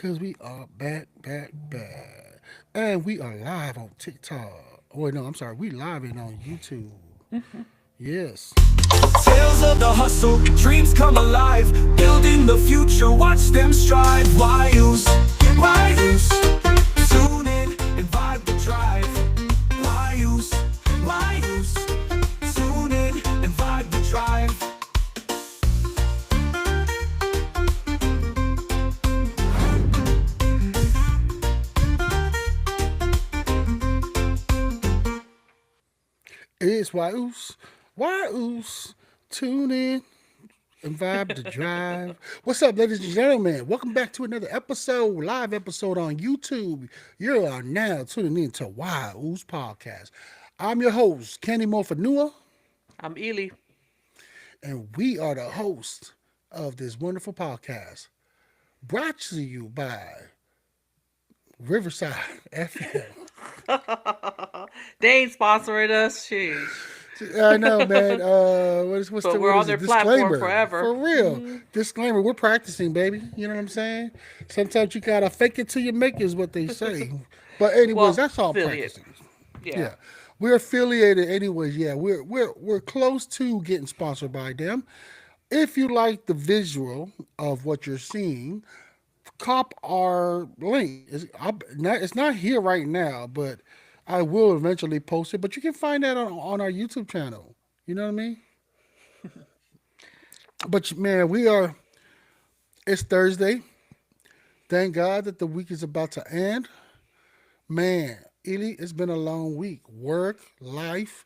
Because we are back, back, back. And we are live on TikTok. Oh, wait, no, I'm sorry. We live in on YouTube. Yes. Tales of the hustle, dreams come alive. Building the future, watch them strive. Why use? Why use? Tune in and vibe the drive. Why use? Why use? Tune in and vibe the drive. It's Wyoos. Wyoos. Tune in and vibe the drive. What's up, ladies and gentlemen? Welcome back to another episode, live episode on YouTube. You are now tuning in to Wyoos Podcast. I'm your host, Kenny Mofanua, I'm Ely. and we are the hosts of this wonderful podcast brought to you by Riverside FM. They ain't sponsoring us, sheesh. I know, man. But we're What on is their it? platform Disclaimer. forever. For real. Disclaimer. We're practicing, baby. You know what I'm saying? Sometimes you gotta fake it till you make it, is what they say. But anyways, Well, that's all affiliate. practicing. Yeah. Yeah. We're affiliated anyways. Yeah, we're close to getting sponsored by them. If you like the visual of what you're seeing, cop our link. It's not here right now, but I will eventually post it. But you can find that on our YouTube channel. You know what I mean? But man, we are. It's Thursday. Thank God that the week is about to end. Man, Ely, it's been a long week. Work, life,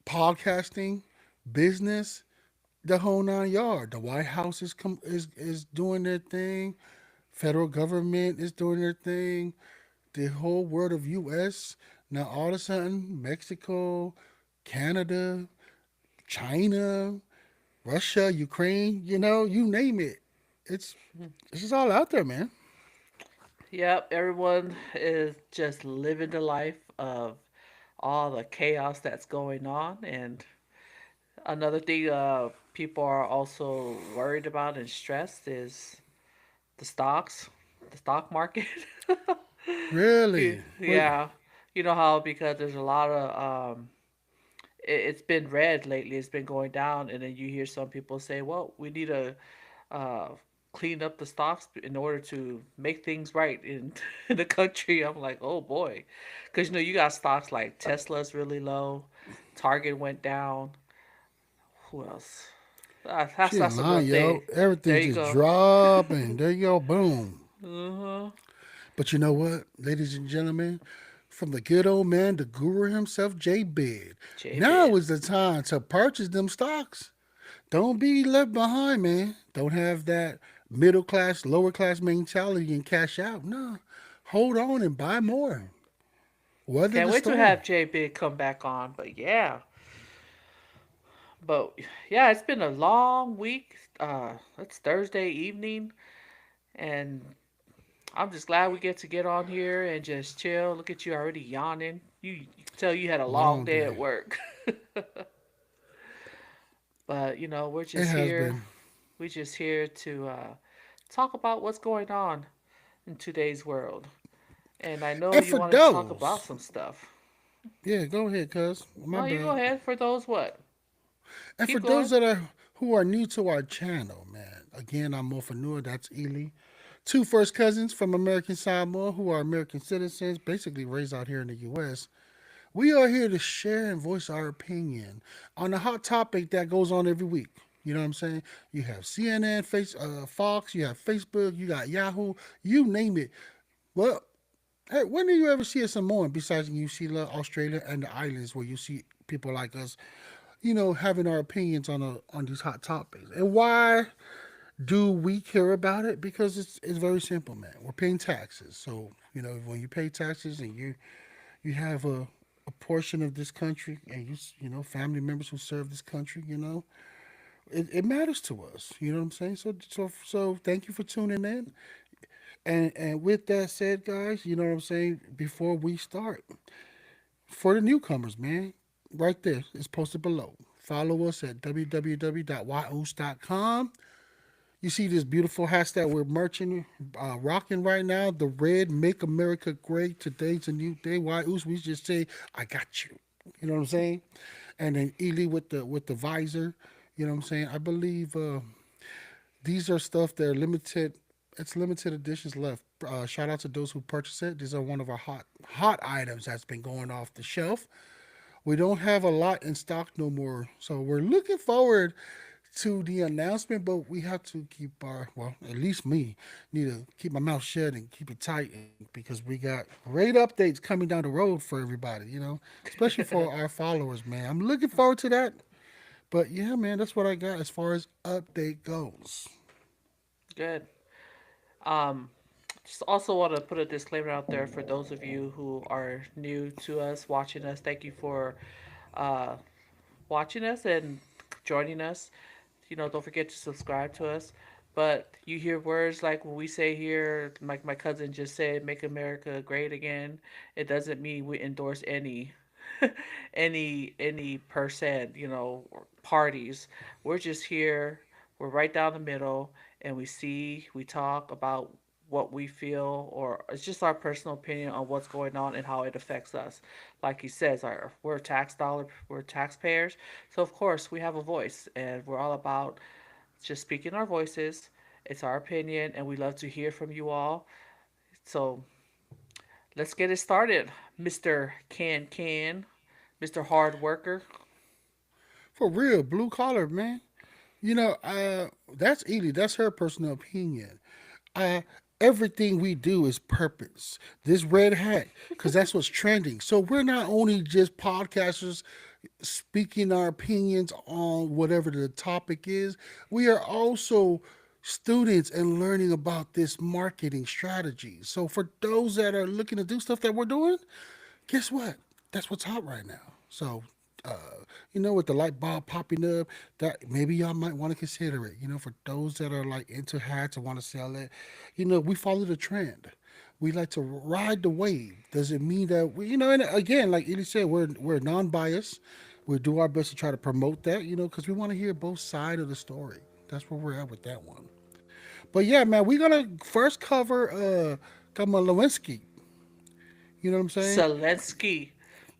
podcasting, business, the whole nine yard. The White House is doing their thing. Federal government is doing their thing. The whole world of U.S. Now all of a sudden, Mexico, Canada, China, Russia, Ukraine, you name it. It's it's just all out there, man. Yep. Everyone is just living the life of all the chaos that's going on. And another thing people are also worried about and stressed is the stocks, the stock market. Really. What? Yeah. You know how because there's a lot of it's been red lately. It's been going down, and then you hear some people say, "Well, we need to uh, clean up the stocks in order to make things right in, in the country." I'm like, "Oh boy," because you got stocks like Tesla's really low, Target went down. Who else? She ain't That's a real lying, thing. yo. Everything There you just go. drop and there you go, boom. Uh-huh. But you know what, ladies and gentlemen? From the good old man, the guru himself, Jay Bid. Now JB. is the time to purchase them stocks. Don't be left behind, man. Don't have that middle class, lower class mentality and cash out. No. Hold on and buy more. Weather Can't the wait to storm. have JB come back on. But yeah, but yeah, it's been a long week. It's Thursday evening, and I'm just glad we get on here and just chill. Look at you already yawning. You can tell you had a long Long day day. at work. But we're It just has here. been. We're just here to talk about what's going on in today's world. And I know And you for wanted to talk about those, some stuff. yeah, go ahead, cuz. My No, you go bad. ahead. For those what? And for Keep those going. that are who are new to our channel, man, again, I'm Mofanua. That's Ely. Two first cousins from American Samoa who are American citizens, basically raised out here in the U.S. We are here to share and voice our opinion on a hot topic that goes on every week. You know what I'm saying? You have CNN, Fox, you have Facebook, you got Yahoo, you name it. Well, hey, when do you ever see a Samoan besides New Zealand, Australia, and the islands where you see people like us, having our opinions on these hot topics? And why do we care about it? Because it's very simple, man. We're paying taxes. So, when you pay taxes and you have a portion of this country and family members who serve this country, it matters to us. You know what I'm saying? So thank you for tuning in. And with that said, guys, you know what I'm saying? Before we start, for the newcomers, man, right there, it's posted below. Follow us at www.yoos.com. You see this beautiful hats that we're rocking right now. The red "Make America Great." Today's a new day. Why, Us? We just say, "I got you." You know what I'm saying? And then Ely with the visor. You know what I'm saying? I believe these are stuff that are limited. It's limited editions left. Shout out to those who purchased it. These are one of our hot items that's been going off the shelf. We don't have a lot in stock no more, so we're looking forward to the announcement. But we have to keep at least me, need to keep my mouth shut and keep it tight because we got great updates coming down the road for everybody. Especially for our followers, man. I'm looking forward to that. But yeah, man, that's what I got as far as update goes. Good. Um, just also want to put a disclaimer out there for those of you who are new to us, watching us. Thank you for uh, watching us and joining us. Don't forget to subscribe to us. But you hear words like when we say here, like my cousin just said, "Make America Great Again." It doesn't mean we endorse any percent, parties. We're just here. We're right down the middle, and we talk about what we feel, or it's just our personal opinion on what's going on and how it affects us. Like he says, we're taxpayers, so of course we have a voice, and we're all about just speaking our voices. It's our opinion, and we love to hear from you all. So let's get it started, Mister Mister Hard Worker. For real, blue collar, man. That's Edie. That's her personal opinion. Uh, Everything we do is purpose. This red hat, because that's what's trending. So we're not only just podcasters speaking our opinions on whatever the topic is, we are also students and learning about this marketing strategy. So for those that are looking to do stuff that we're doing, guess what? That's what's hot right now. So, with the light bulb popping up, that maybe y'all might want to consider it. For those that are like into hats and want to sell it, we follow the trend. We like to ride the wave. Does it mean that And again, like Edie said, we're non-biased. We do our best to try to promote that. Because we want to hear both sides of the story. That's where we're at with that one. But yeah, man, we're gonna first cover Kamala Lewinsky. You know what I'm saying? Zelensky.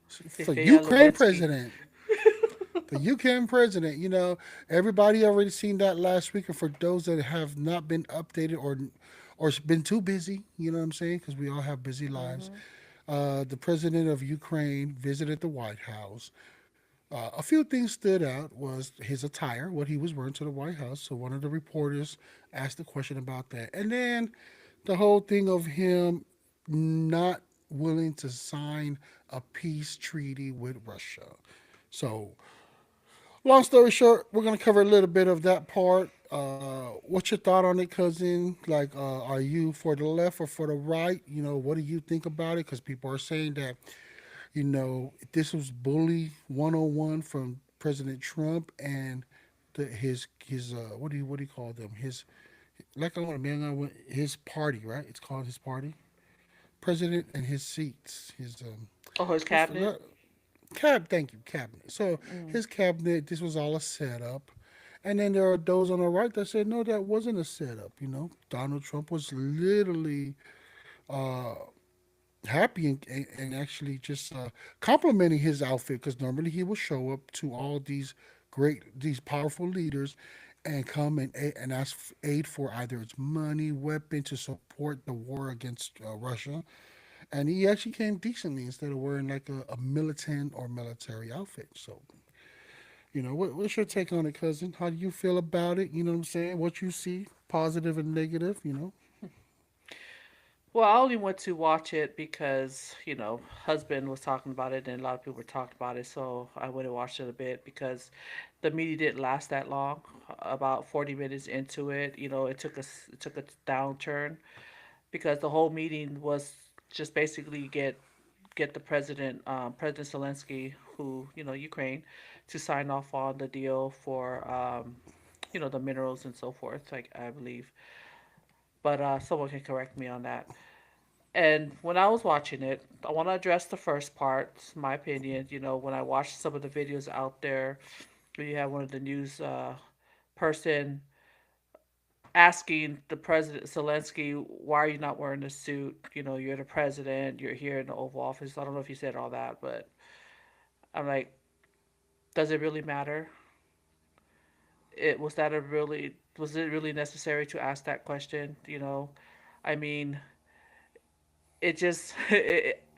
For Feya Ukraine Lewinsky. president. The Ukraine president, everybody already seen that last week. And for those that have not been updated or been too busy, you know what I'm saying? Because we all have busy lives. Hmm. The president of Ukraine visited the White House. A few things stood out was his attire, what he was wearing to the White House. So one of the reporters asked a question about that, and then the whole thing of him not willing to sign a peace treaty with Russia. So long story short, we're gonna cover a little bit of that part. What's your thought on it, cousin? Like, are you for the left or for the right? What do you think about it? Because people are saying that this was bully 101 from President Trump and his what do you call them? His like I want to man his party, right? It's called his party. President and his seats. His Oh, his what's cabinet. thank you, cabinet. So Mm. his cabinet, this was all a setup. And then there are those on the right that said, no, that wasn't a setup. Donald Trump was literally uh, happy and actually just complimenting his outfit because normally he will show up to all these powerful leaders and come and ask aid for either its money, weapon to support the war against Russia. And he actually came decently instead of wearing like a militant or military outfit. So, what's your take on it, cousin? How do you feel about it? You know what I'm saying? What you see, positive and negative. Well, I only went to watch it because, husband was talking about it and a lot of people were talking about it. So I went and watched it a bit because the meeting didn't last that long. About 40 minutes into it, it took a downturn because the whole meeting was just basically get the President Zelensky, who, Ukraine, to sign off on the deal for, the minerals and so forth, like I believe. But someone can correct me on that. And when I was watching it, I want to address the first part, my opinion. When I watched some of the videos out there, where you have one of the news person asking the president Zelensky, why are you not wearing a suit? You know, you're the president. You're here in the Oval Office. I don't know if he said all that, but I'm like, does it really matter? It was that a really was it really necessary to ask that question? You know, I mean, it just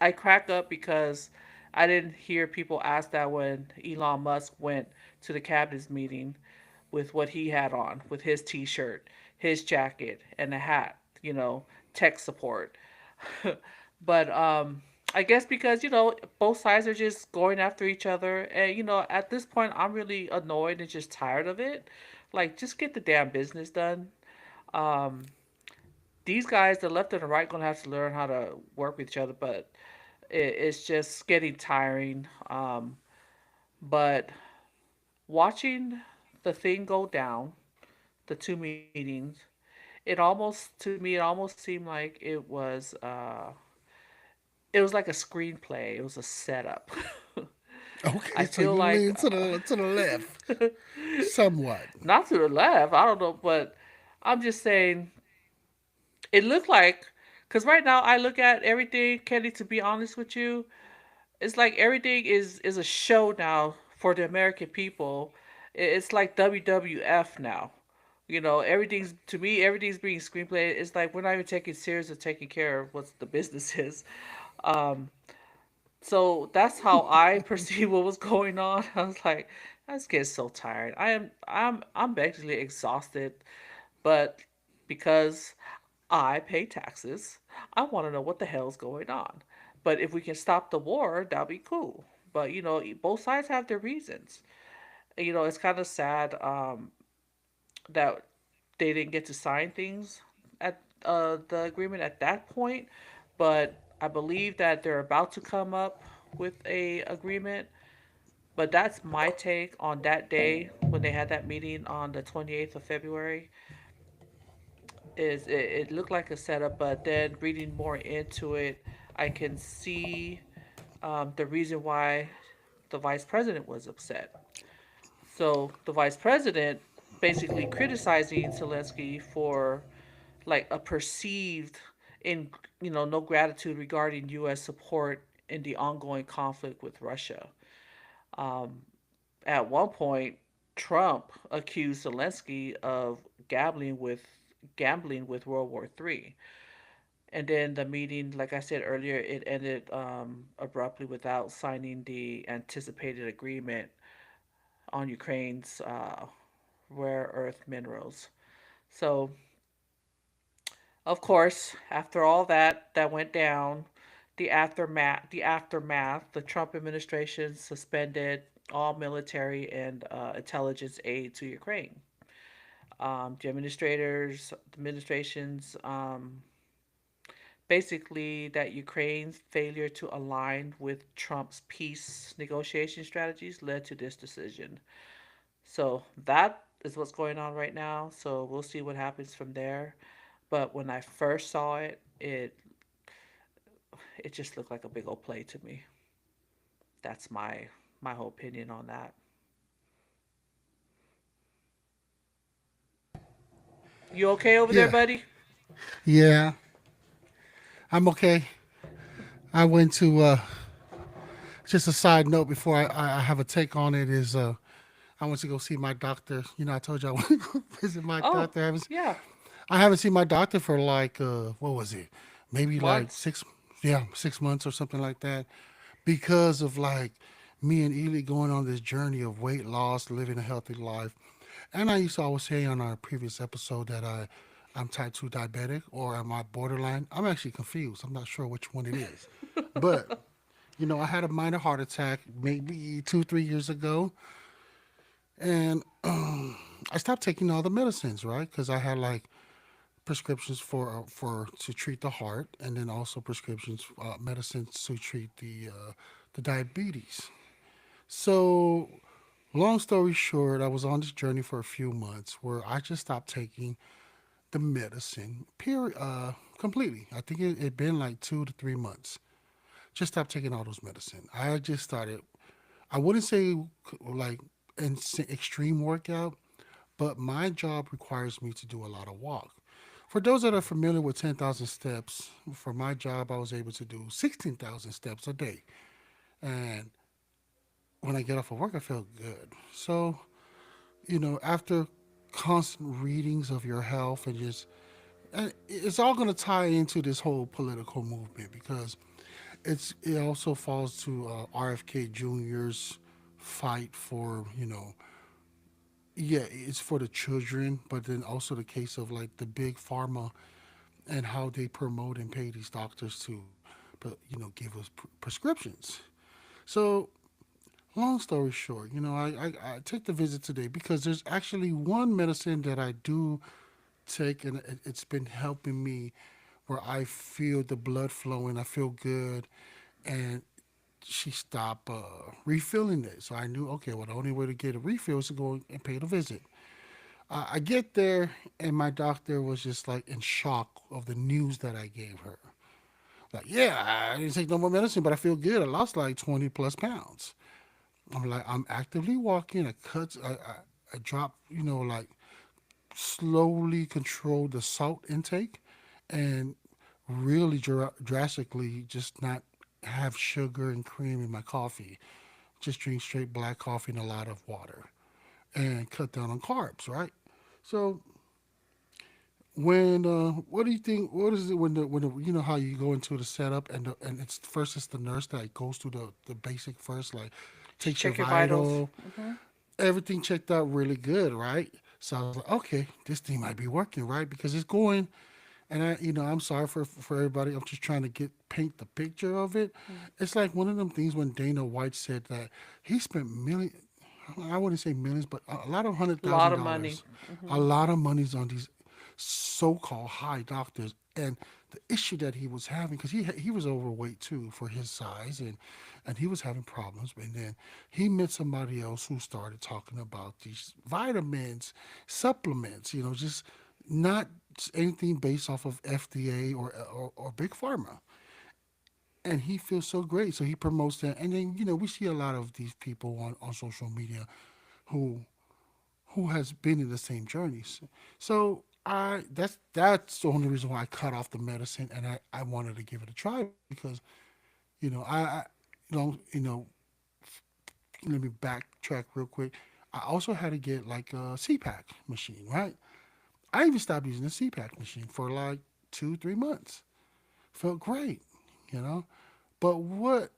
I crack up because I didn't hear people ask that when Elon Musk went to the cabinet's meeting with what he had on, with his T-shirt, his jacket, and a hat. You know, tech support. But I guess because both sides are just going after each other, and at this point I'm really annoyed and just tired of it. Like, just get the damn business done. Um, these guys, the left and the right, gonna have to learn how to work with each other, but it's just getting tiring. But watching the thing go down, the two meetings, it almost seemed like it was like a screenplay. It was a setup. Okay, I so feel you like lean to the left somewhat. not to the left. I don't know, but I'm just saying it looked like because right now I look at everything, Kenny. To be honest with you, it's like everything is a show now for the American people. It's like WWF now. Everything's to me, everything's being screenplay. It's like we're not even taking serious or taking care of what the business is. Um, so that's how I perceive what was going on. I was like, I just get so tired. I'm basically exhausted, but because I pay taxes, I want to know what the hell's going on. But if we can stop the war, that'll be cool. But both sides have their reasons. It's kind of sad that they didn't get to sign things at the agreement at that point, but I believe that they're about to come up with a agreement. But that's my take on that day when they had that meeting on the 28th of February. It looked like a setup, but then reading more into it, I can see the reason why the vice president was upset. So the vice president basically criticizing Zelensky for like a perceived in no gratitude regarding U.S. support in the ongoing conflict with Russia. Um, at one point, Trump accused Zelensky of gambling with World War III. And then the meeting, like I said earlier, it ended abruptly without signing the anticipated agreement on Ukraine's rare earth minerals. So, of course, after all that went down, the Trump administration suspended all military and intelligence aid to Ukraine. The administration's basically that Ukraine's failure to align with Trump's peace negotiation strategies led to this decision. So that is what's going on right now. So we'll see what happens from there. But when I first saw it, it just looked like a big old play to me. That's my whole opinion on that. You okay over there, Yeah, buddy? yeah, I'm okay. I went to just a side note before I have a take on it is I went to go see my doctor. I told you I went to go visit my Oh, doctor. yeah. I haven't seen my doctor for like what was it? Maybe like Months. 6 months or something like that, because of like me and Ely going on this journey of weight loss, living a healthy life. And I used to always say on our previous episode that I'm type 2 diabetic or am I borderline? I'm actually confused. I'm not sure which one it is. But, I had a minor heart attack maybe 2, 3 years ago. And I stopped taking all the medicines, right? Because I had like prescriptions for to treat the heart, and then also prescriptions medicines to treat the diabetes. So, long story short, I was on this journey for a few months where I just stopped taking the medicine, period, completely. I think it had been like 2 to 3 months. Just stopped taking all those medicine. I just started. I wouldn't say like extreme workout, but my job requires me to do a lot of walk. For those that are familiar with 10,000 steps, for my job, I was able to do 16,000 steps a day. And when I get off of work, I feel good. So, after constant readings of your health and it's all going to tie into this whole political movement because it also falls to RFK Jr.'s fight for, yeah, it's for the children, but then also the case of like the big pharma and how they promote and pay these doctors to, but give us prescriptions. So, long story short, I take the visit today because there's actually one medicine that I do take, and it's been helping me where I feel the blood flowing, I feel good, and she stopped refilling it. So I knew, okay, well, the only way to get a refill is to go and pay the visit. I get there, and my doctor was just like in shock of the news that I gave her. Like, yeah, I didn't take no more medicine, but I feel good. I lost like 20 plus pounds. I'm like, I'm actively walking. I drop, like slowly control the salt intake and really drastically just not have sugar and cream in my coffee. Just drink straight black coffee and a lot of water and cut down on carbs, right? So when what do you think? What is it when how you go into the setup and it's first it's the nurse that goes through the basic first like takes your Check your vitals. vital, everything checked out really good, right? So I was like, okay, this thing might be working, right? Because it's going, and I'm sorry for everybody. I'm just trying to paint the picture of it. It's like one of them things when Dana White said that he spent million. I wouldn't say millions, but a lot of hundred A lot thousand of money. dollars, a lot of monies on these so-called high doctors, and the issue that he was having because he was overweight too for his size, and he was having problems. And then he met somebody else who started talking about these vitamins, supplements, just not anything based off of FDA or big pharma. And he feels so great, so he promotes that. And then we see a lot of these people on social media who has been in the same journeys. So that's the only reason why I cut off the medicine and I wanted to give it a try because I let me backtrack real quick. I also had to get like a CPAC machine, right? I even stopped using the CPAC machine for like 2 3 months. Felt great, you know. But what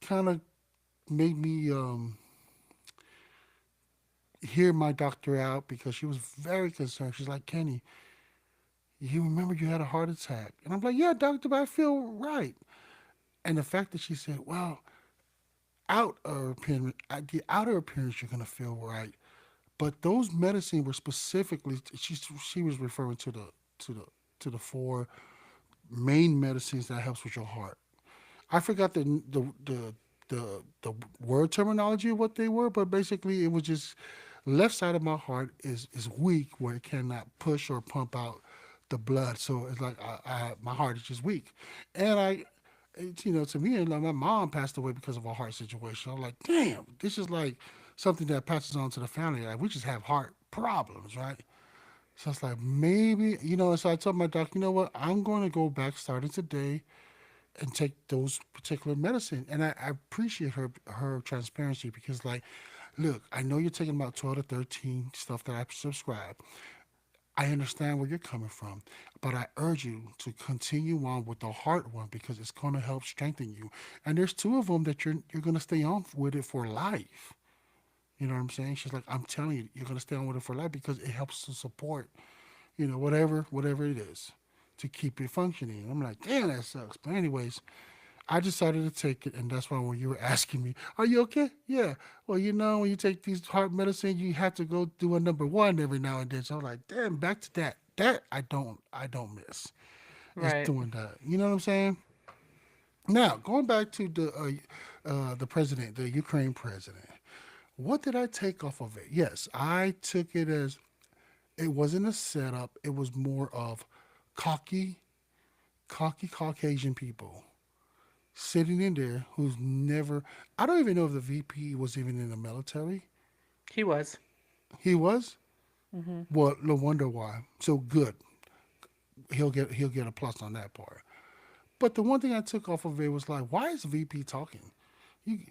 kind of made me hear my doctor out because she was very concerned. She's like, Kenny, you remember you had a heart attack? And I'm like, yeah, doctor, but I feel right. And the fact that she said, well, the outer appearance, you're gonna feel right, but those medicine were specifically. She was referring to the to the four main medicines that helps with your heart. I forgot the word terminology of what they were, but basically it was just left side of my heart is weak where it cannot push or pump out the blood. So it's like my heart is just weak, and to me, like my mom passed away because of a heart situation. I'm like, damn, this is like something that passes on to the family. Like we just have heart problems, right? So it's like maybe So I told my doc, you know what? I'm going to go back starting today and take those particular medicine. And I appreciate her transparency because like, look, I know you're taking about 12 to 13 stuff that I subscribe. I understand where you're coming from, but I urge you to continue on with the heart one because it's going to help strengthen you. And there's two of them that you're going to stay on with it for life. You know what I'm saying? She's like, I'm telling you, you're going to stay on with it for life because it helps to support, whatever it is to keep it functioning. I'm like, damn, that sucks. But anyways, I decided to take it, and that's why when you were asking me, "Are you okay?" Yeah. Well, when you take these heart medicine, you have to go do a number one every now and then. So I'm like, damn, back to that. That I don't miss. Is Right. doing that. You know what I'm saying? Now going back to the president, the Ukraine president. What did I take off of it? Yes, I took it as it wasn't a setup. It was more of cocky, cocky Caucasian people sitting in there who's never. I don't even know if the VP was even in the military. He was. He was. Well, no wonder why. So good. He'll get a plus on that part. But the one thing I took off of it was like, why is VP talking?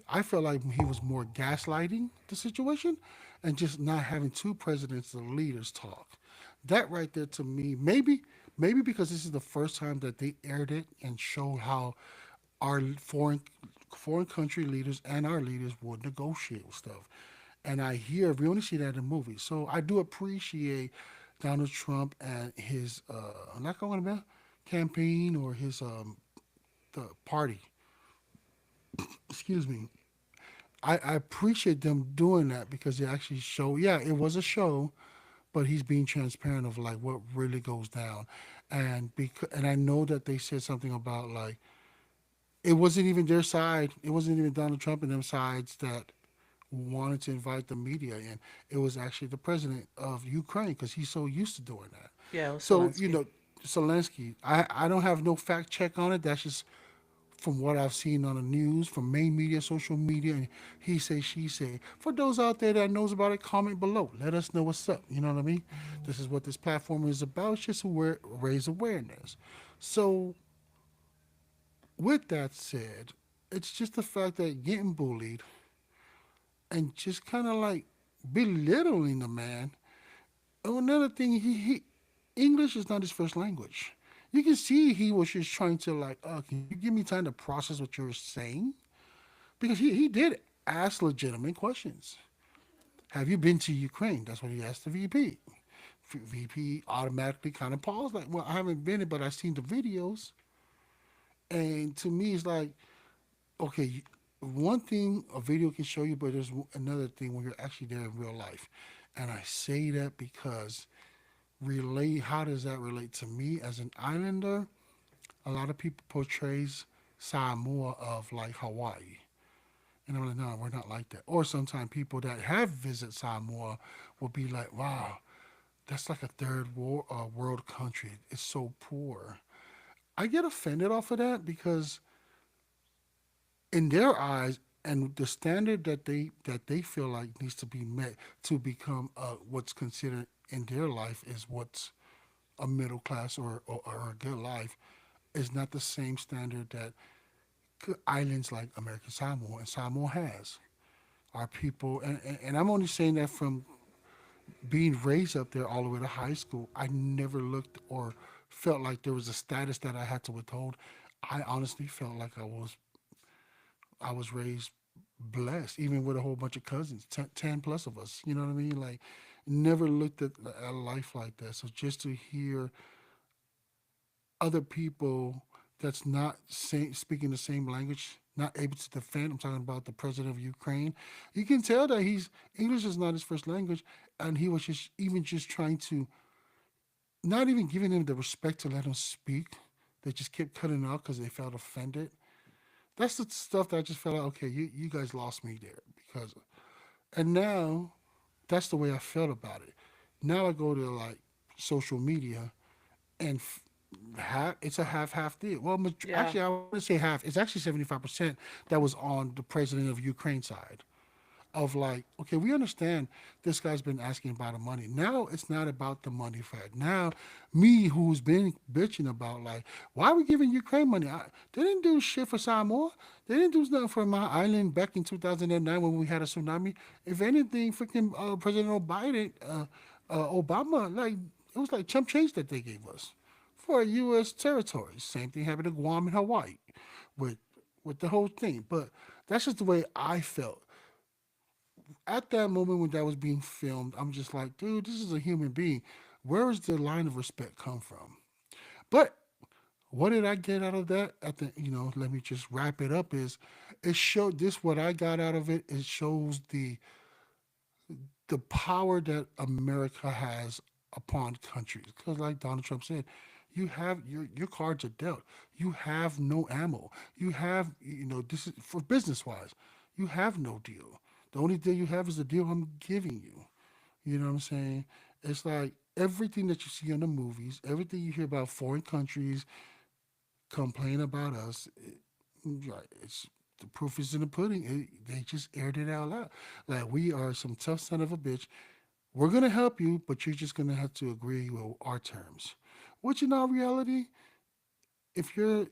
I felt like he was more gaslighting the situation and just not having two presidents, the leaders, talk. That right there to me, maybe because this is the first time that they aired it and showed how our foreign country leaders and our leaders would negotiate with stuff. And we only see that in movies. So I do appreciate Donald Trump and his I'm not going about campaign or his the party. Excuse me. I appreciate them doing that because they actually show. Yeah, it was a show, but he's being transparent of like what really goes down, and I know that they said something about like it wasn't even their side. It wasn't even Donald Trump and them sides that wanted to invite the media in. It was actually the president of Ukraine because he's so used to doing that. Yeah, it was So Zelensky. Zelensky. I don't have no fact check on it. That's just from what I've seen on the news, from main media, social media, and he say, she say. For those out there that knows about it, comment below. Let us know what's up. You know what I mean? This is what this platform is about. It's just to raise awareness. So, with that said, it's just the fact that getting bullied and just kind of like belittling the man. Oh, another thing, he English is not his first language. You can see he was just trying to like, can you give me time to process what you're saying? Because he did ask legitimate questions. Have you been to Ukraine? That's what he asked the VP. VP automatically kind of paused, like, well, I haven't been, but I've seen the videos. And to me, it's like, okay, one thing a video can show you, but there's another thing when you're actually there in real life. And I say that because how does that relate to me as an islander? A lot of people portrays Samoa of like Hawaii. And I'm like, no, we're not like that. Or sometimes people that have visited Samoa will be like, wow, that's like a world country. It's so poor. I get offended off of that because in their eyes and the standard that they feel like needs to be met to become what's considered in their life is what's a middle class or a good life is not the same standard that islands like American Samoa and Samoa has. Our people, and I'm only saying that from being raised up there all the way to high school. I never looked or felt like there was a status that I had to withhold. I honestly felt like I was raised blessed, even with a whole bunch of cousins, 10 plus of us. You know what I mean? Like, never looked at life like that. So just to hear other people that's not speaking the same language, not able to defend. I'm talking about the president of Ukraine. You can tell that he's English is not his first language, and he was just trying to not even giving him the respect to let him speak. They just kept cutting out because they felt offended. That's the stuff that I just felt like, okay, you guys lost me there because, and now that's the way I felt about it. Now I go to like social media and it's a half deal. Well, Yeah. actually, I wouldn't say half. It's actually 75% that was on the president of Ukraine side. Of like, okay, we understand this guy's been asking about the money. Now it's not about the money fact. Now, me who's been bitching about like, why are we giving Ukraine money? They didn't do shit for Samoa. They didn't do nothing for my island back in 2009 when we had a tsunami. If anything, freaking President Obama, like it was like chump change that they gave us for U.S. territories. Same thing happened to Guam and Hawaii with with the whole thing. But that's just the way I felt at that moment when that was being filmed. I'm just like, dude, this is a human being. Where does the line of respect come from? But what did I get out of that? Let me just wrap it up. Is it showed this what I got out of it? It shows the power that America has upon countries. Because, like Donald Trump said, you have your cards are dealt. You have no ammo. You have this is for business wise. You have no deal. The only deal you have is the deal I'm giving you. You know what I'm saying? It's like everything that you see in the movies, everything you hear about foreign countries complain about us. Right, it's the proof is in the pudding. They just aired it out loud. Like we are some tough son of a bitch. We're going to help you, but you're just going to have to agree with our terms. Which in all reality, if you're,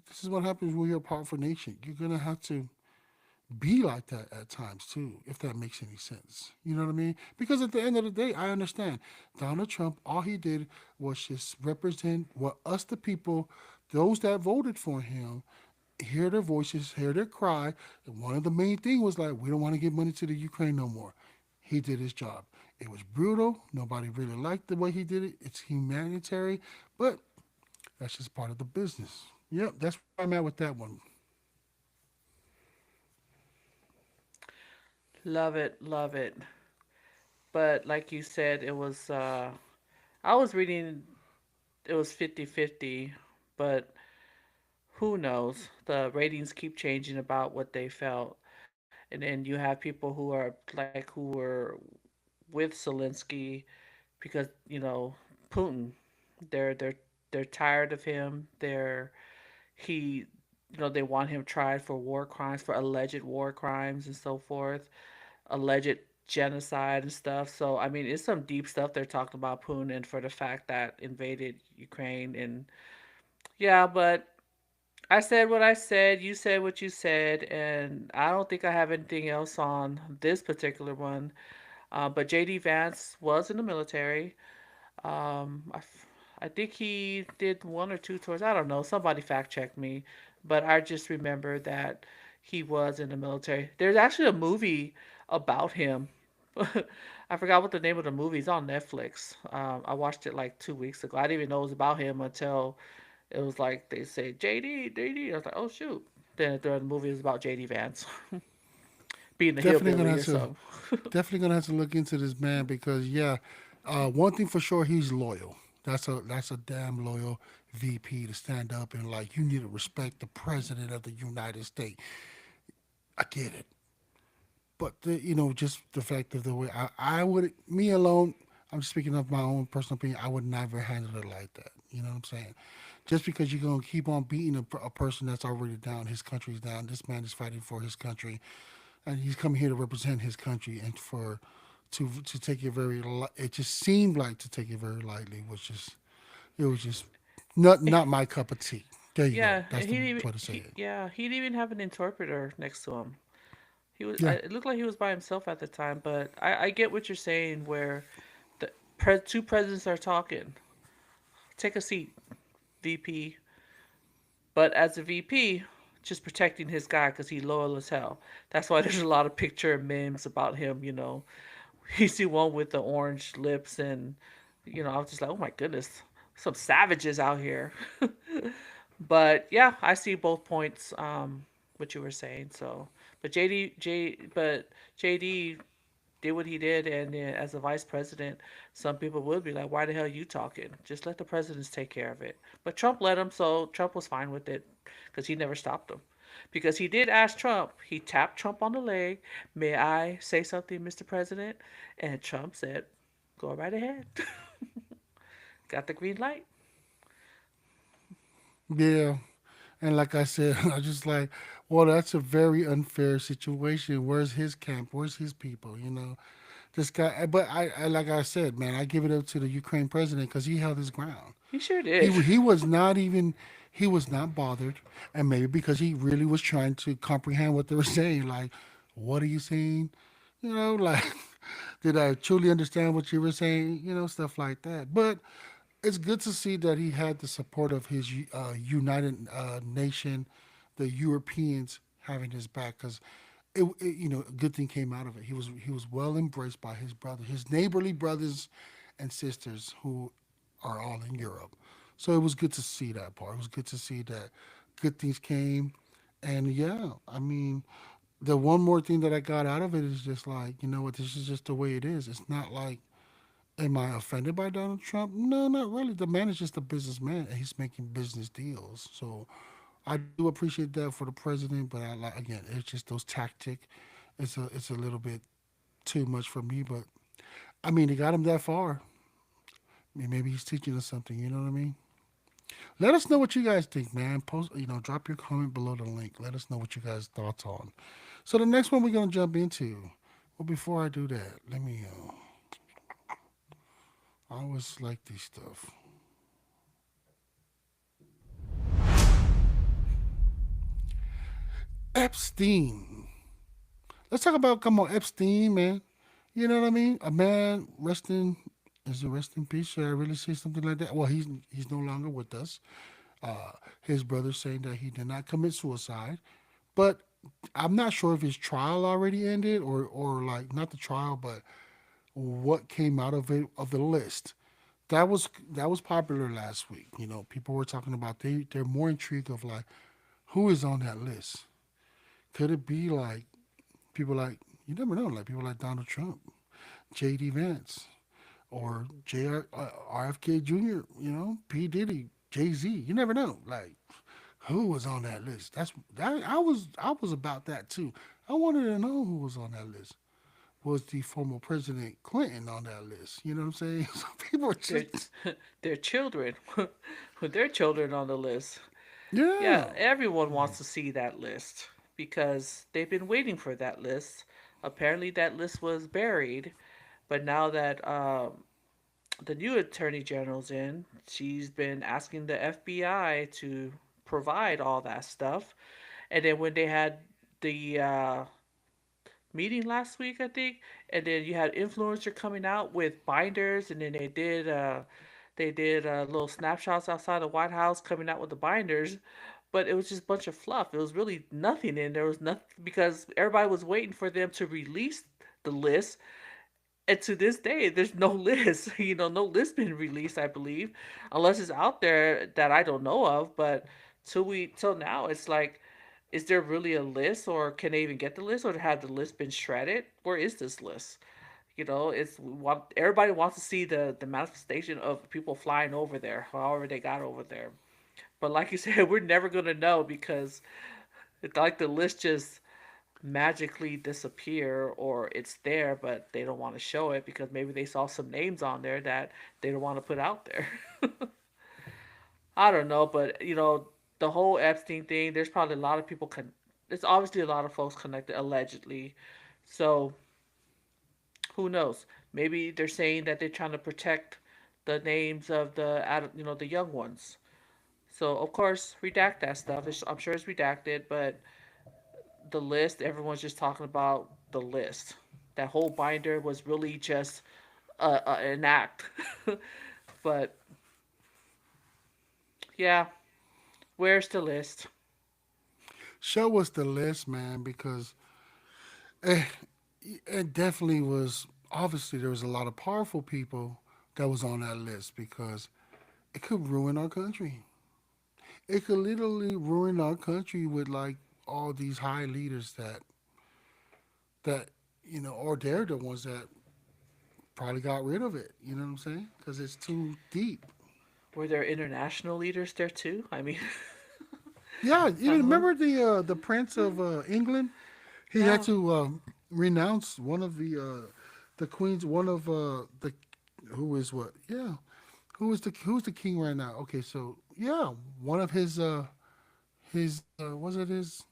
this is what happens when you're a powerful nation. You're going to have to be like that at times too, if that makes any sense. You know what I mean? Because at the end of the day, I understand Donald Trump, all he did was just represent what us, the people, those that voted for him, hear their voices, hear their cry. And one of the main thing was like, we don't want to give money to the Ukraine no more. He did his job. It was brutal. Nobody really liked the way he did it. It's humanitarian, but that's just part of the business. Yep, that's where I'm at with that one. Love it, love it. But like you said, it was I was reading it was 50-50, but who knows? The ratings keep changing about what they felt. And then you have people who are like who were with Zelensky because, Putin. They're tired of him. He they want him tried for war crimes, for alleged war crimes and so forth, alleged genocide and stuff. So I mean, it's some deep stuff they're talking about Putin for the fact that invaded Ukraine. And yeah, but I said what I said, you said what you said, and I don't think I have anything else on this particular one. But JD Vance was in the military. I think he did one or two tours. I don't know. Somebody fact checked me, but I just remember that he was in the military. There's actually a movie about him. I forgot what the name of the movie is on Netflix. I watched it like 2 weeks ago. I didn't even know it was about him until it was like they say JD, JD. I was like, oh shoot. Then the movie is about JD Vance being the Definitely gonna hillbilly have or to something. definitely gonna have to look into this man because yeah, one thing for sure, he's loyal. That's a damn loyal VP to stand up and like you need to respect the president of the United States. I get it, but just the fact of the way I would me alone. I'm just speaking of my own personal opinion. I would never handle it like that. You know what I'm saying? Just because you're gonna keep on beating a person that's already down, his country's down. This man is fighting for his country and he's coming here to represent his country and for to take it very it just seemed like to take it very lightly was just it was just not my cup of tea. There you go. Yeah, and That's the way to say it. he didn't even have an interpreter next to him. Yeah, It looked like he was by himself at the time, but I get what you're saying where two presidents are talking. Take a seat, VP. But as a VP, just protecting his guy because he's loyal as hell. That's why there's a lot of picture and memes about him. You see one with the orange lips, and I was just like, oh my goodness, some savages out here. But yeah, I see both points. What you were saying. So, but JD did what he did, and as a vice president, some people would be like, "Why the hell are you talking? Just let the presidents take care of it." But Trump let him, so Trump was fine with it because he never stopped him. Because he did ask Trump, he tapped Trump on the leg, "May I say something, Mr. President?" And Trump said, "Go right ahead." Got the green light. yeah. And like I said, I just like, well, that's a very unfair situation. Where's his camp? Where's his people? This guy. But like I said, man, I give it up to the Ukraine president because he held his ground. He sure He did. he was not even he was not bothered, and maybe because he really was trying to comprehend what they were saying. Like, what are you saying? Like, did I truly understand what you were saying? Stuff like that. But it's good to see that he had the support of his United Nation, the Europeans having his back because a good thing came out of it. He was well embraced by his brother, his neighborly brothers and sisters who are all in Europe. So it was good to see that part. It was good to see that good things came, and yeah, I mean, the one more thing that I got out of it is just like, you know what, this is just the way it is. It's not like, am I offended by Donald Trump? No, not really. The man is just a businessman, and he's making business deals. So I do appreciate that for the president, but I like again, it's just those tactic. It's a little bit too much for me, but I mean, he got him that far. I mean, maybe he's teaching us something. You know what I mean? Let us know what you guys think, man. Post, drop your comment below the link. Let us know what you guys thoughts on. So the next one we're gonna jump into. Well, before I do that, let me. I always like this stuff. Epstein. Let's talk about come on Epstein, man. You know what I mean? A man resting is a rest in peace. Should I really say something like that? Well, he's no longer with us. His brother saying that he did not commit suicide, but I'm not sure if his trial already ended or like not the trial, but what came out of it of the list. That was popular last week. You know, people were talking about they're more intrigued of like who is on that list. Could it be like people like you never know, like people like Donald Trump, J.D. Vance, or RFK Jr. You know, P Diddy, Jay Z. You never know, like who was on that list. I was about that too. I wanted to know who was on that list. Was the former President Clinton on that list? You know what I'm saying? So people were Their just their children, with their children on the list. yeah. Yeah, everyone wants to see that list because they've been waiting for that list. Apparently, that list was buried, but now that the new attorney general's in, she's been asking the FBI to provide all that stuff. And then when they had the meeting last week, I think, and then you had influencer coming out with binders, and then they did little snapshots outside the White House coming out with the binders, but it was just a bunch of fluff. It was really nothing, and there was nothing because everybody was waiting for them to release the list. And to this day, there's no list. No list been released. I believe, unless it's out there that I don't know of. But till now, it's like, is there really a list, or can they even get the list, or have the list been shredded? Where is this list? Everybody wants to see the manifestation of people flying over there, however they got over there. But like you said, we're never gonna know because it's like the list just magically disappear, or it's there but they don't want to show it because maybe they saw some names on there that they don't want to put out there. I don't know, but the whole Epstein thing, there's probably a lot of people there's obviously a lot of folks connected allegedly. So who knows? Maybe they're saying that they're trying to protect the names of the young ones. So of course, redact that stuff. I'm sure it's redacted, but the list, everyone's just talking about the list. That whole binder was really just an act. But yeah, where's the list? Show us the list, man, because eh, it definitely was. Obviously, there was a lot of powerful people that was on that list because it could ruin our country. It could literally ruin our country with like all these high leaders that or they're the ones that probably got rid of it. You know what I'm saying? Because it's too deep. Were there international leaders there too? I mean, Yeah, I even don't know. remember the Prince of England. He had Yeah. to renounce one of the queens, one of the who is what? Yeah, who's the king right now? Okay, so yeah, one of his was it his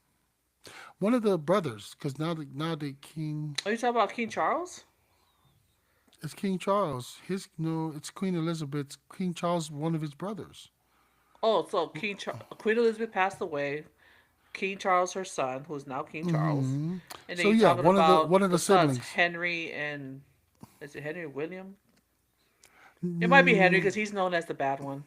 one of the brothers because now the king Are you talking about King Charles? is King Charles. His no, it's Queen Elizabeth. King Charles, one of his brothers. Oh, so Queen Elizabeth passed away. King Charles, her son, who is now King Charles, and then So you're yeah, talking about one of the the sons, siblings. Henry and is it Henry William? It might be Henry because he's known as the bad one.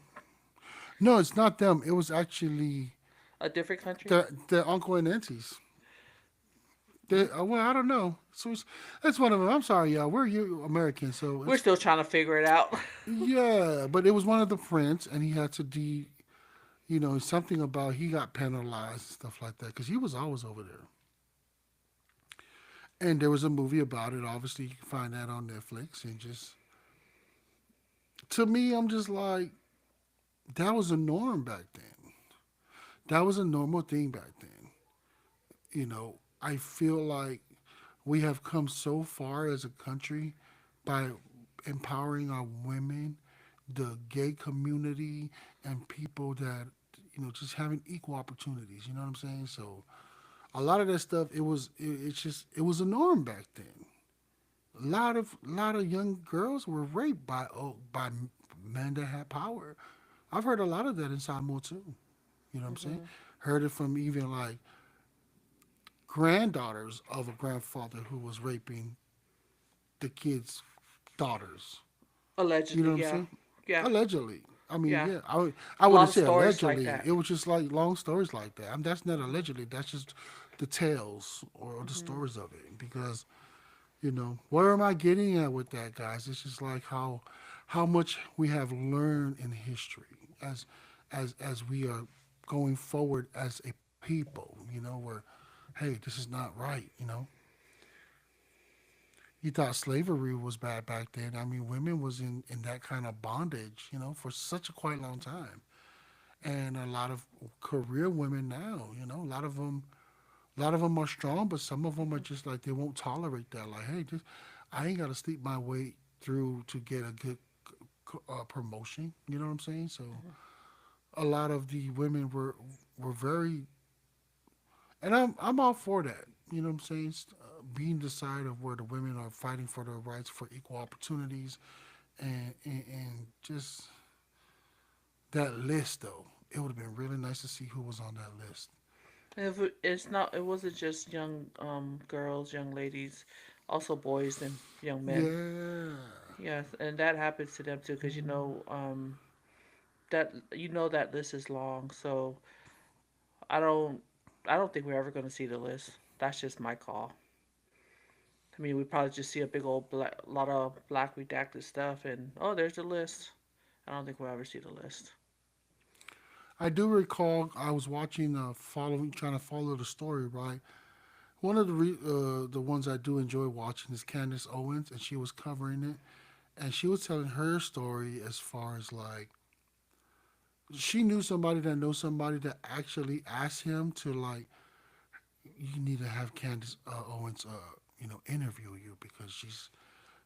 No, it's not them. It was actually A different country. the uncle and aunties. Well, I don't know. So that's one of them. I'm sorry, y'all. We're you Americans, so We're it's still trying to figure it out. yeah. But it was one of the prince, and he had to something about he got penalized and stuff like that because he was always over there. And there was a movie about it. Obviously, you can find that on Netflix. And just to me, I'm just like that was a norm back then. That was a normal thing back then. I feel like we have come so far as a country by empowering our women, the gay community, and people that just having equal opportunities. You know what I'm saying? So a lot of that stuff, it's just it was a norm back then. lot of young girls were raped by men that had power. I've heard a lot of that in Samoa too. You know what I'm saying? Hmm. Heard it from even like granddaughters of a grandfather who was raping the kids' daughters. You know Allegedly, what I'm yeah, saying? yeah, Allegedly. I mean, yeah. yeah, I A lot wouldn't of say stories like allegedly. that. It was just like long stories like that. I mean, that's not allegedly. That's just the tales or the Hmm. stories of it. Because where am I getting at with that, guys? It's just like how much we have learned in history as we are going forward as a people. Where hey, this is not right. You thought slavery was bad back then. I mean, women was in that kind of bondage, for such a quite long time. And a lot of career women now, a lot of them are strong, but some of them are just like they won't tolerate that. Like, hey, I ain't got to sleep my way through to get a good promotion. You know what I'm saying? So a lot of the women were very, and I'm all for that. You know what I'm saying? Being the side of where the women are fighting for their rights for equal opportunities, and just that list though. It would have been really nice to see who was on that list. If it's not, it wasn't just young girls, young ladies, also boys and young men. Yeah. Yes, and that happens to them too, because that that list is long. So I don't I don't think we're ever going to see the list. That's just my call. I mean, we probably just see a big old lot of black redacted stuff, and oh, there's the list. I don't think we'll ever see the list. I do recall I was watching trying to follow the story, right? One of the ones I do enjoy watching is Candace Owens, and she was covering it, and she was telling her story as far as like she knew somebody that knows somebody that actually asked him to like, you need to have Candace Owens, interview you because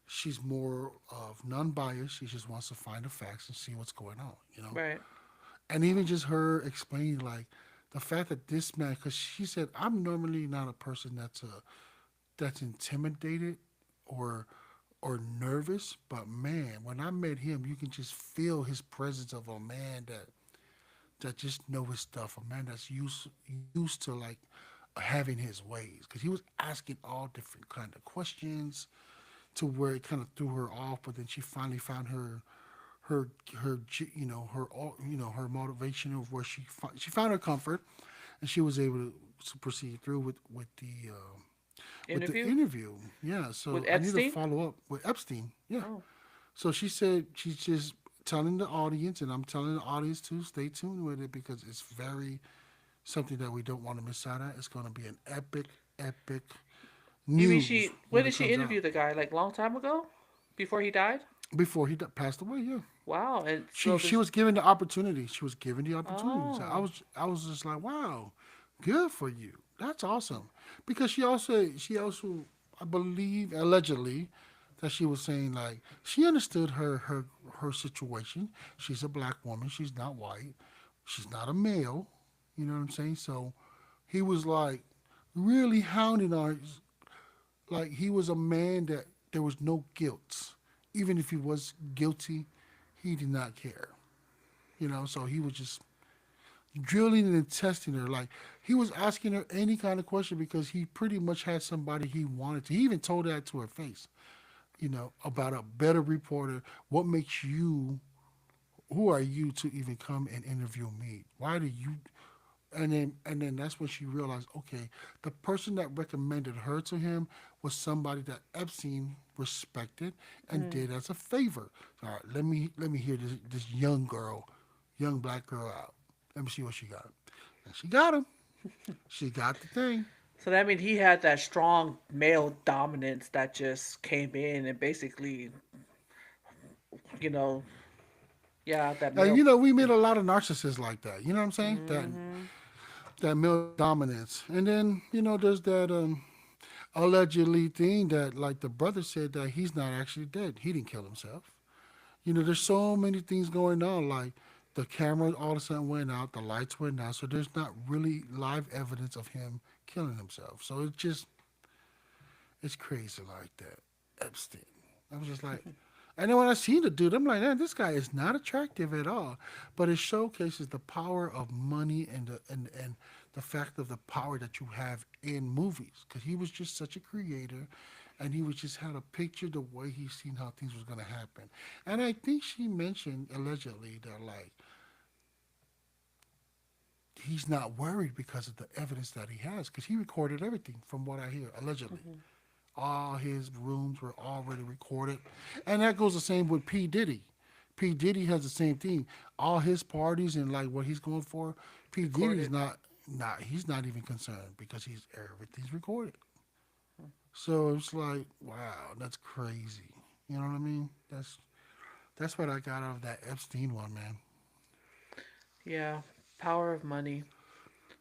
she's more of non-biased. She just wants to find the facts and see what's going on. Right. And even just her explaining like the fact that this man, because she said, I'm normally not a person that's intimidated or or nervous, but man, when I met him, you can just feel his presence of a man that just know his stuff, a man that's used to like having his ways, because he was asking all different kind of questions to where it kind of threw her off, but then she finally found her her motivation of where she found her comfort, and she was able to proceed through with the Interview interview. Yeah, with so I need to Epstein. follow up with Epstein. Yeah, Oh, so she said she's just telling the audience, and I'm telling the audience to stay tuned with it because it's very something that we don't want to miss out at. It's going to be an epic you mean news she? When when did it she comes out. interview the guy? Like long time ago, before he died. Before he passed away, yeah. Wow. And She so she this. was given the opportunity. She was given the opportunity. So I Oh. was I was just like, wow, good for you. That's awesome. Because she also I believe allegedly that she was saying like she understood her situation. She's a black woman. She's not white. She's not a male. You know what I'm saying? So he was like really hounding her, like he was a man that there was no guilt. Even if he was guilty, he did not care. So he was just drilling and testing her. Like he was asking her any kind of question because he pretty much had somebody he wanted to. He even told that to her face, about a better reporter. What makes you, who are you to even come and interview me? Why do you, and then that's when she realized, okay, the person that recommended her to him was somebody that Epstein respected and Mm. did as a favor. All right, let me hear this young girl, young black girl out. Let me see what she got. And she got him. She got the thing. So that means he had that strong male dominance that just came in and basically, you know, yeah, that And male. we meet a lot of narcissists like that. You know what I'm saying? Mm-hmm. That male dominance. And then there's that allegedly thing that like the brother said that he's not actually dead. He didn't kill himself. There's so many things going on. Like the camera all of a sudden went out, the lights went out, so there's not really live evidence of him killing himself. So it's crazy like that. Epstein. I was just like, and then when I see the dude, I'm like, man, this guy is not attractive at all. But it showcases the power of money and the fact of the power that you have in movies. Because he was just such a creator, and he was just had a picture the way he seen how things was gonna happen. And I think she mentioned allegedly that like he's not worried because of the evidence that he has because he recorded everything from what I hear allegedly. All his rooms were already recorded. And that goes the same with P. Diddy. P. Diddy has the same thing. All his parties and like what he's going for, P. Diddy's Recorded. not he's not even concerned because he's everything's recorded. So it's like, wow, that's crazy. You know what I mean? That's what I got out of that Epstein one, man. Yeah, power of money.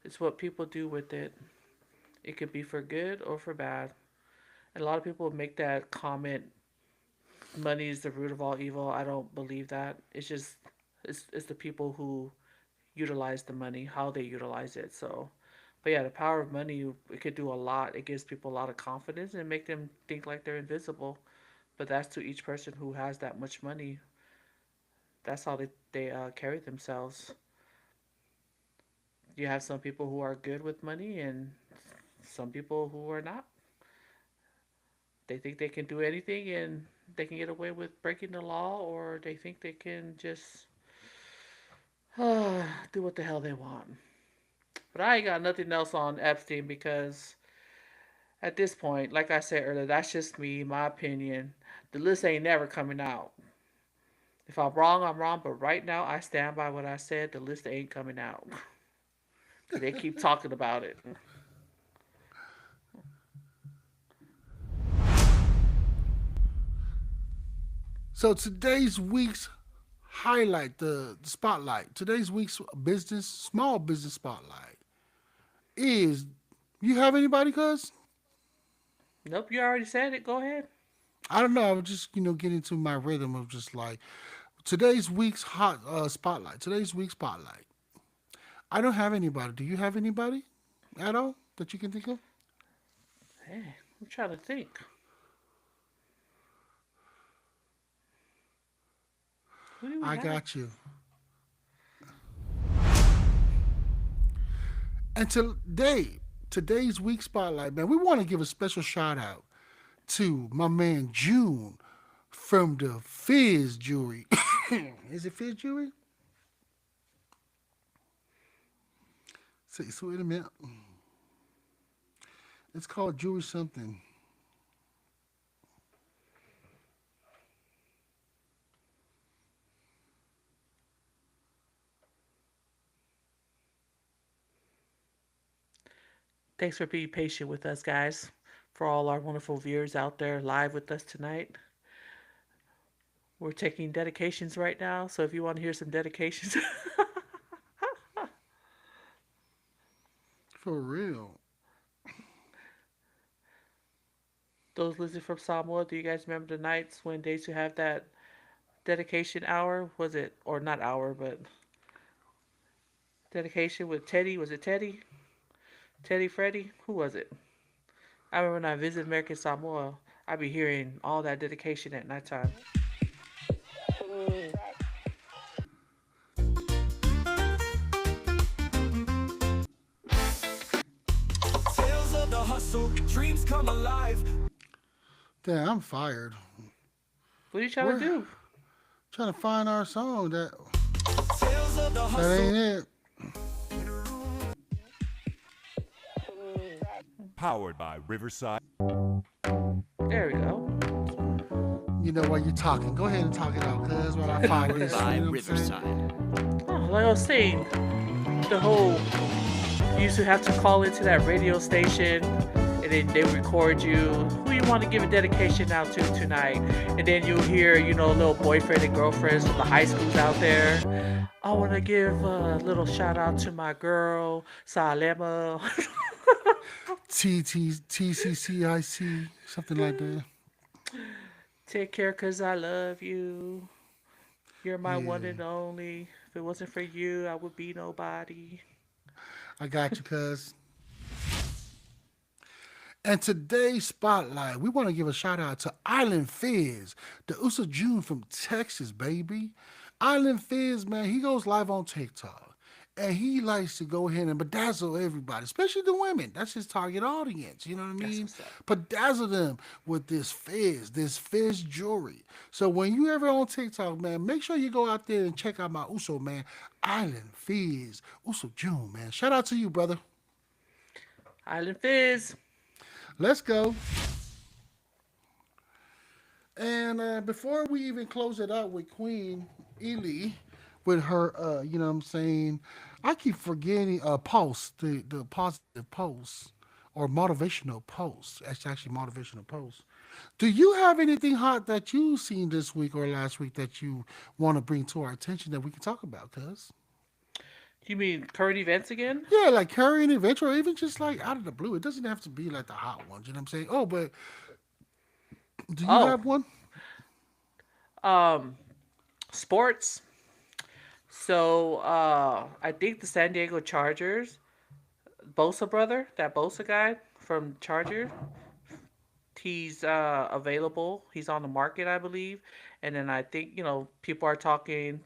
It's what people do with it. It could be for good or for bad. And a lot of people make that comment, money is the root of all evil. I don't believe that. It's just it's the people who utilize the money, how they utilize it. So, but yeah, the power of money, it could do a lot. It gives people a lot of confidence and make them think like they're invisible. But that's to each person who has that much money. That's how they carry themselves. You have some people who are good with money and some people who are not. They think they can do anything and they can get away with breaking the law, or they think they can just do what the hell they want. But I ain't got nothing else on Epstein because at this point, like I said earlier, that's just me, my opinion. The list ain't never coming out. If I'm wrong, I'm wrong. But right now, I stand by what I said. The list ain't coming out because they keep talking about it. So today's week's highlight, the spotlight, today's week's business, small business spotlight is you have anybody, cuz? Nope, you already said it. Go ahead. I don't know. I was just, getting into my rhythm of just like today's week's hot spotlight. Today's week's spotlight. I don't have anybody. Do you have anybody at all that you can think of? Hey, I'm trying to think. Who do we I have? got you. And today's week spotlight, man, we want to give a special shout out to my man June from the Fizz Jewelry. Is it Fizz Jewelry? So wait a minute. It's called Jewelry something. Thanks for being patient with us, guys. For all our wonderful viewers out there live with us tonight. We're taking dedications right now, so if you want to hear some dedications, For real. those listening from Samoa, do you guys remember the nights when they used to have that dedication hour? Was it, or not hour, but dedication with Teddy? Was it Teddy? Teddy Freddy? Who was it? I remember when I visited American Samoa, I'd be hearing all that dedication at nighttime. Tales of the hustle, dreams come alive. Damn, I'm fired. What are you trying to We're do? trying to find our song. Tales of the That hustle. ain't it. Powered by Riverside. There we go. You know while you're talking. Go ahead and talk it out, cuz while I find Powered this. You by know what I'm saying? Riverside. Oh, like I was saying, the whole you used to have to call into that radio station and then they would record you. Who you want to give a dedication out to tonight? And then you hear, little boyfriend and girlfriends from the high schools out there. I want to give a little shout out to my girl, Salema. TCCIC, something like that. Take care cause I love you. You're my one Yeah, and only. If it wasn't for you, I would be nobody. I got you, cuz. And today's spotlight, we want to give a shout out to Island Fizz, the Usa June from Texas, baby. Island Fizz, man, he goes live on TikTok. And he likes to go ahead and bedazzle everybody, especially the women. That's his target audience. You know what I That's mean? what's up. Bedazzle them with this fizz jewelry. So when you ever on TikTok, man, make sure you go out there and check out my Uso, man. Island Fizz, Uso June, man. Shout out to you, brother. Island Fizz. Let's go. And before we even close it out with Queen Ely, with her, you know what I'm saying? I keep forgetting post, the positive post or motivational post. It's actually motivational post. Do you have anything hot that you've seen this week or last week that you want to bring to our attention that we can talk about, cuz? You mean current events again? Yeah, like current event or even just like out of the blue. It doesn't have to be like the hot ones, you know what I'm saying? Oh, but do you Oh, have one? um, sports. So I think the San Diego Chargers, Bosa brother, that Bosa guy from Charger, he's available. He's on the market, I believe. And then I think people are talking,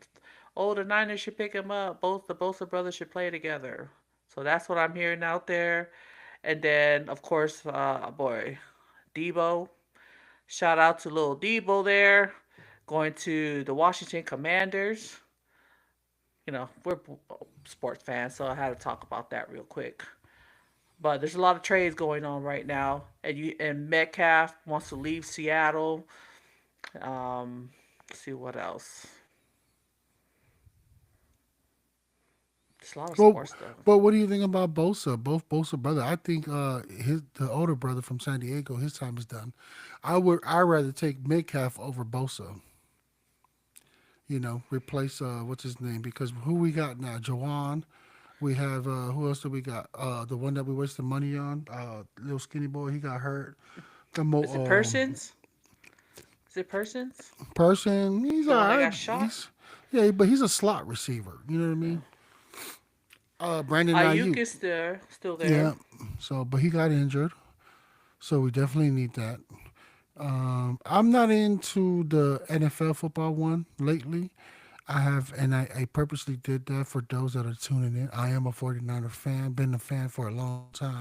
oh, the Niners should pick him up. Both the Bosa brothers should play together. So that's what I'm hearing out there. And then of course, boy, Debo. Shout out to little Debo there, going to the Washington Commanders. We're sports fans, so I had to talk about that real quick. But there's a lot of trades going on right now, and Metcalf wants to leave Seattle. Let's see what else. There's a lot of Well, sports stuff. but what do you think about Bosa? Both Bosa brother. I think the older brother from San Diego, his time is done. I rather take Metcalf over Bosa. Replace what's his name because who we got now? Jawan. We have who else do we got? The one that we wasted money on, little skinny boy. He got hurt. The Is it Persons? Is it Persons? person. He's The all one that right. got shot? Yeah, but he's a slot receiver. You know what I mean? Brandon Ayuk Ayuk. is still Yeah. there. So, but he got injured. So we definitely need that. I'm not into the NFL football one lately. I have, and I purposely did that for those that are tuning in. I am a 49er fan, been a fan for a long time.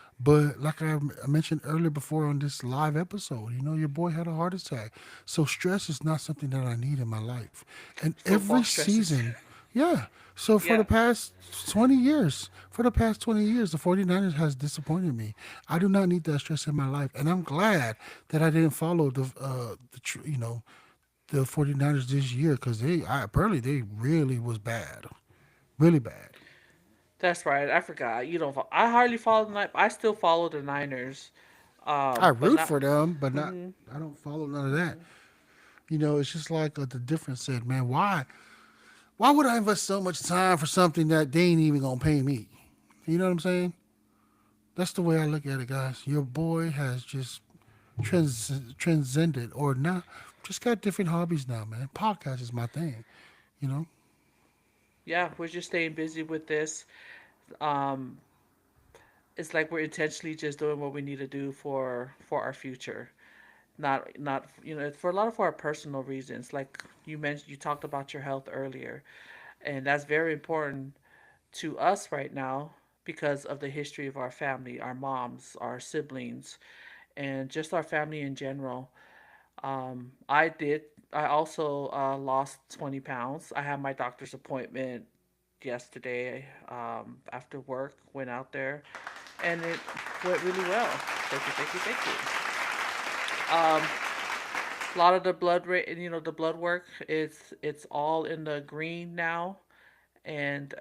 But like I mentioned earlier before on this live episode, your boy had a heart attack. So stress is not something that I need in my life. And Football every stresses. season, yeah. So Yeah, for the past 20 years, the 49ers has disappointed me. I do not need that stress in my life. And I'm glad that I didn't follow the 49ers this year because apparently they really was bad. Really bad. that's right. I forgot. You don't. I hardly follow the Niners. I still follow the Niners. I But root not. for them, but not. Hmm. I don't follow none of that. It's just like the difference said, man. Why would I invest so much time for something that they ain't even gonna pay me? You know what I'm saying? That's the way I look at it, guys. Your boy has just transcended, or not, just got different hobbies now, man. Podcast is my thing. You know, Yeah, we're just staying busy with this. Um, it's like we're intentionally just doing what we need to do for our future. Not for a lot of our personal reasons. Like you mentioned, you talked about your health earlier, and that's very important to us right now because of the history of our family, our moms, our siblings, and just our family in general. I did. I also lost 20 pounds. I had my doctor's appointment yesterday after work. Went out there, and it went really well. Thank you, thank you, thank you. A lot of the the blood work it's all in the green now, and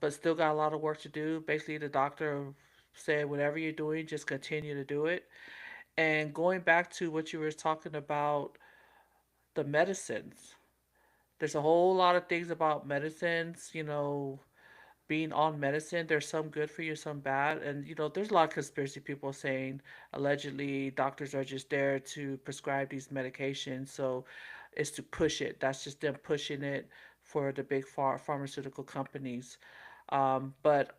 but still got a lot of work to do. Basically, the doctor said whatever you're doing, just continue to do it. And going back to what you were talking about, the medicines. There's a whole lot of things about medicines, being on medicine. There's some good for you, some bad. And, there's a lot of conspiracy people saying allegedly doctors are just there to prescribe these medications. So it's to push it. That's just them pushing it for the big pharmaceutical companies. But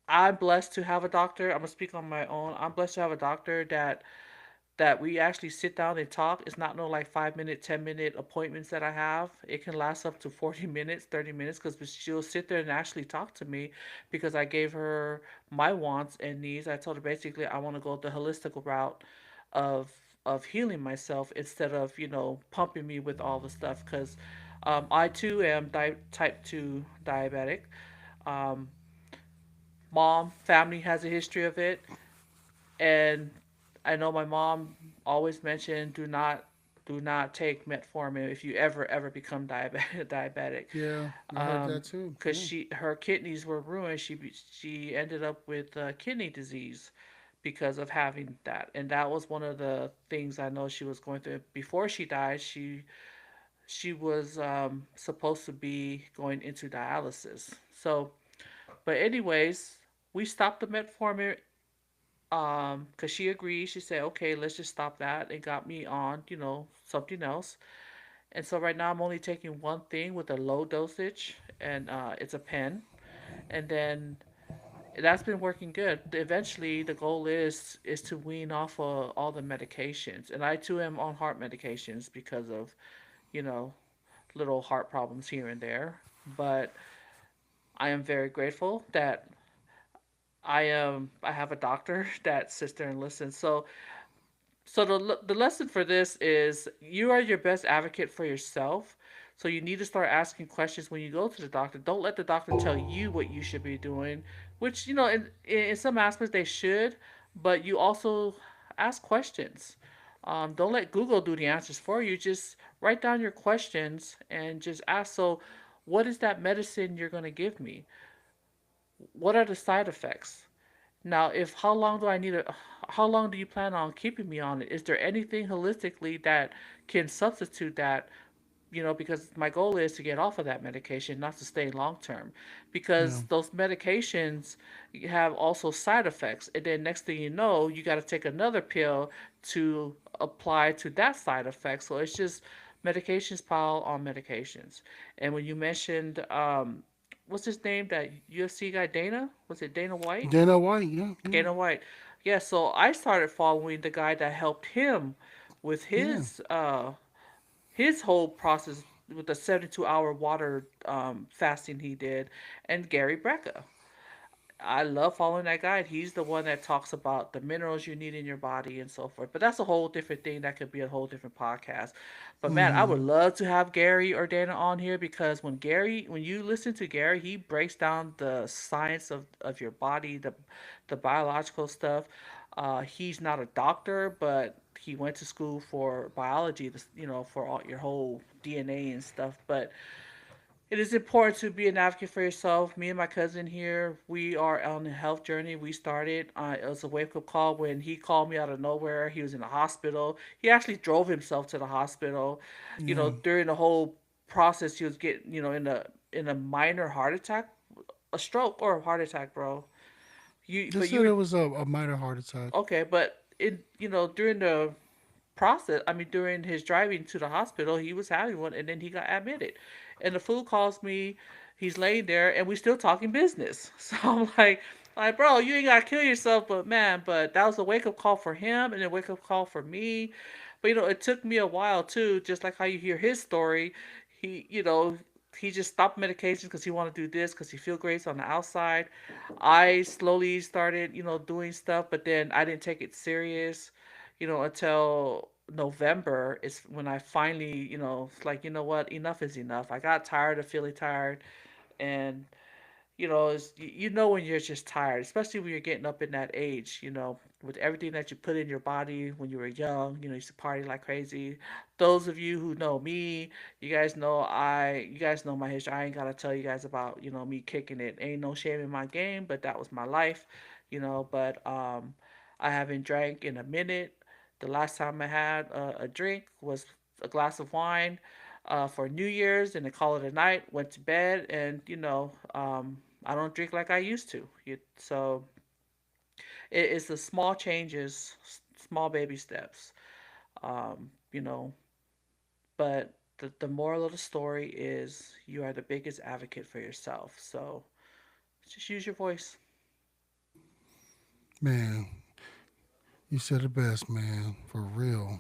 I'm blessed to have a doctor. I'm gonna speak on my own. I'm blessed to have a doctor that we actually sit down and talk. It's not no like 5 minute, 10 minute appointments that I have. It can last up to 40 minutes, 30 minutes, because she'll sit there and actually talk to me because I gave her my wants and needs. I told her basically I want to go the holistic route of of healing myself instead of pumping me with all the stuff because I too am type 2 diabetic. Um, Mom, family has a history of it, and I know my mom always mentioned do not take metformin if you ever become diabetic, Yeah, I heard that too. because Yeah. her kidneys were ruined. She ended up with kidney disease because of having that, and that was one of the things I know she was going through before she died. She was supposed to be going into dialysis. So, but anyways, we stopped the metformin because she agreed. She said, "Okay, let's just stop that," and got me on, something else. And so right now I'm only taking one thing with a low dosage, and it's a pen. And then that's been working good. Eventually, the goal is to wean off of all the medications, and I too am on heart medications because of you know little heart problems here and there. But I am very grateful that I have a doctor that sits there and listens. So the lesson for this is you are your best advocate for yourself. So you need to start asking questions when you go to the doctor. Don't let the doctor tell you what you should be doing, which in some aspects they should, but you also ask questions. Don't let Google do the answers for you. Just write down your questions and just ask. So, what is that medicine you're going to give me? What are the side effects? Now, if how long do you plan on keeping me on it? Is there anything holistically that can substitute that? Because my goal is to get off of that medication, not to stay long term, Yeah. because those medications have also side effects, and then next thing you know, you got to take another pill to apply to that side effect. So it's just medications pile on medications. And when you mentioned, what's his name, that UFC guy, Dana? Was it Dana White? Dana White. Yeah. Yeah. Dana White. Yeah, so I started following the guy that helped him with Yeah. his whole process with the 72-hour water fasting he did, and Gary Brecka. I love following that guy. He's the one that talks about the minerals you need in your body and so forth. But that's a whole different thing. That could be a whole different podcast. But man, I would Hmm. love to have Gary or Dana on here because when you listen to Gary, he breaks down the science of your body, the biological stuff. He's not a doctor, but he went to school for biology, for all your whole DNA and stuff. But it is important to be an advocate for yourself. Me and my cousin here, we are on a health journey. We started. It was a wake up call when he called me out of nowhere. He was in the hospital. He actually drove himself to the hospital. Yeah. During the whole process, he was getting, in a minor heart attack, a stroke or a heart attack, bro. They But you said were it was a minor heart attack. okay, but during the process, I mean, during his driving to the hospital, he was having one, and then he got admitted. And the fool calls me. He's laying there, and we still talking business. So I'm like, bro, you ain't gotta kill yourself, but man, but that was a wake up call for him, and a wake up call for me. But it took me a while too, just like how you hear his story. He just stopped medications because he wanted to do this because he feel great on the outside. I slowly started, doing stuff, but then I didn't take it serious, until November is when I finally, it's like, you know what, enough is enough. I got tired of feeling tired, and you know when you're just tired, especially when you're getting up in that age, with everything that you put in your body when you were young, you used to party like crazy. Those of you who know me, you guys know my history. I ain't gotta tell you guys about, me kicking it. Ain't no shame in my game, but that was my life, but I haven't drank in a minute. The last time I had a drink was a glass of wine for New Year's, and they call it a night. Went to bed, and I don't drink like I used to. So it is the small changes, small baby steps. You know, but the moral of the story is you are the biggest advocate for yourself. So just use your voice. Man, you said it best, man. For real.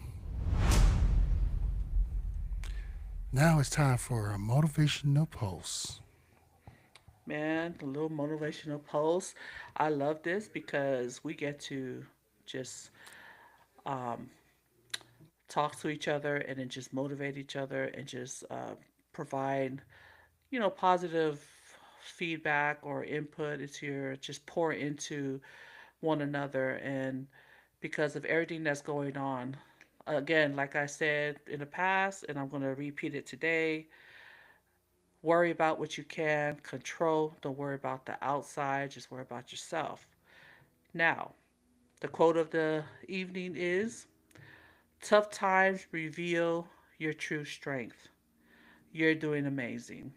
Now it's time for a motivational post. Man, the little motivational post. I love this because we get to just um, talk to each other and then just motivate each other and just provide, positive feedback or input. It's your just pour into one another. And because of everything that's going on, again, like I said in the past, and I'm going to repeat it today, worry about what you can control. Don't worry about the outside, just worry about yourself. Now, the quote of the evening is: tough times reveal your true strength. You're doing amazing.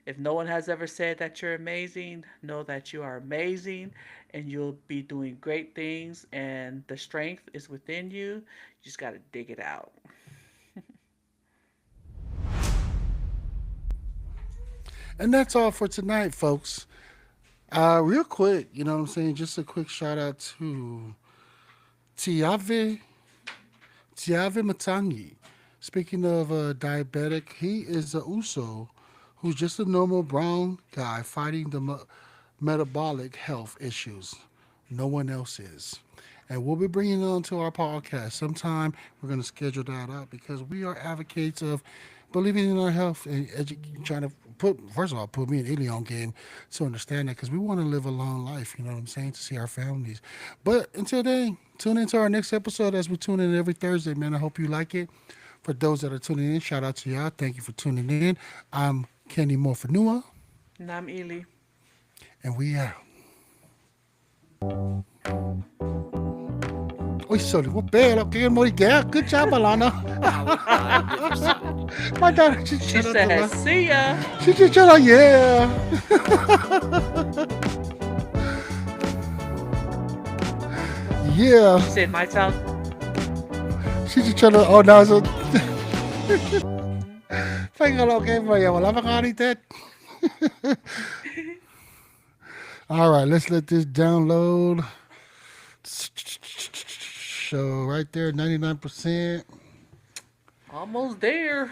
If no one has ever said that you're amazing, know that you are amazing and you'll be doing great things, and the strength is within you. You just got to dig it out. And that's all for tonight, folks. Real quick, you know what I'm saying? Just a quick shout out to Tiave Tiave Matangi. Speaking of diabetic, he is a Uso who's just a normal brown guy fighting the metabolic health issues. No one else is. And we'll be bringing it on to our podcast sometime. We're going to schedule that out because we are advocates of believing in our health and trying to put, first of all, put me and Illy on game to understand that because we want to live a long life, you know what I'm saying, to see our families. But until then, tune into our next episode as we tune in every Thursday, man. I hope you like it. For those that are tuning in, shout out to y'all. Thank you for tuning in. I'm Kenny Morfanua, And I'm Ely. and we out. Oi, sorry, what bad? Okay, more yeah. Good job, Alana. My daughter just She shut up. said, see ya. She just shut up, yeah. Yeah. She said, my town. She just trying to, oh, now so. Fingalo okay mo yan. Wala pa karitet. All right, let's let this download. So right there, 99%. Almost there.